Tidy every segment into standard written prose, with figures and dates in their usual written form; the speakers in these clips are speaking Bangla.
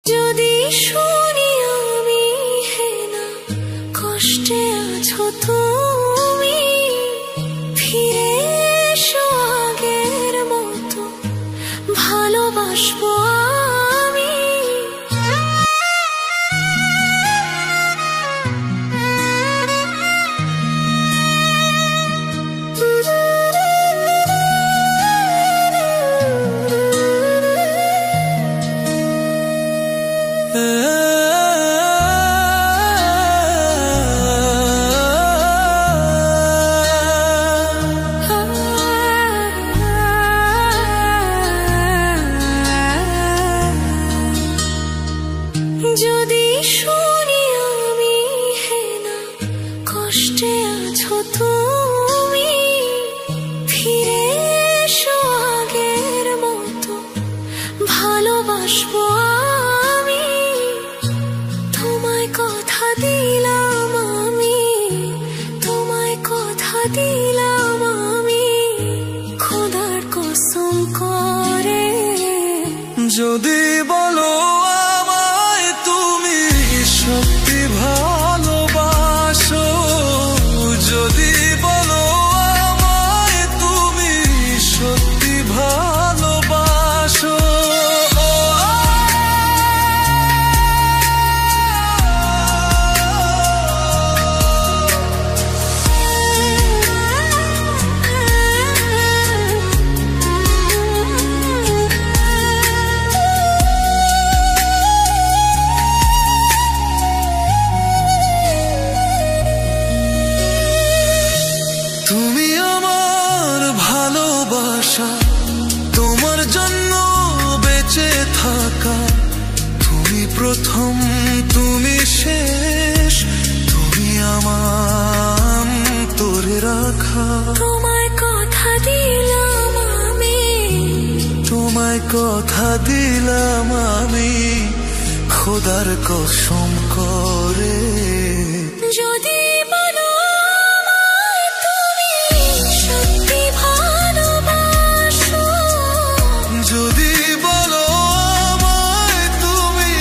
যদি শুনি আমি হেনা কষ্টে আছো তুমি, ফিরে এসো আগের মতো ভালোবাসবো আমি। যদি শুনি আমি হেনা কষ্টে আছো তুমি, ফিরে এসো আগের মতো ভালোবাসবো আমি। তোমায় কথা দিলাম আমি, তোমায় কথা দিলাম আমি, খোদার কসম করে। যদি বলো সত্যি ভালোবাসো, যদি বলো আমায় তুমি সত্যি ভালোবাসো, তুমি আমার ভালোবাসা, তোমার জন্য বেঁচে থাকা, তুমি প্রথম তুমি শেষ, তুমি আমার তোরে রাখা। তোমায় কথা দিলাম আমি, তোমায় কথা দিলাম আমি, খোদার কসম করে। যদি বলো আমায় তুমি সত্যি ভালোবাসো, যদি বলো আমায় তুমি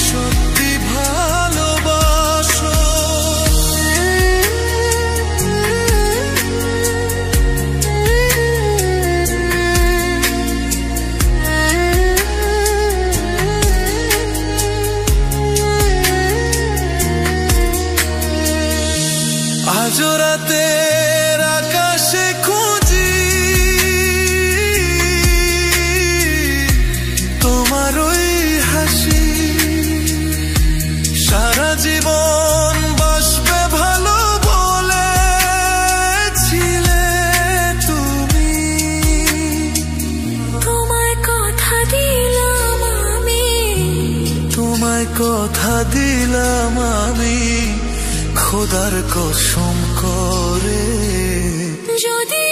সত্যি ভালোবাসো, আজ রাতের আকাশে খুঁজি তোমার ওই হাসি, সারা জীবন বাসবে ভালো বলেছিলে তুমি। তোমায় কথা দিলাম আমি, তোমায় কথা দিলাম আমি, খোদার কসম করে। যদি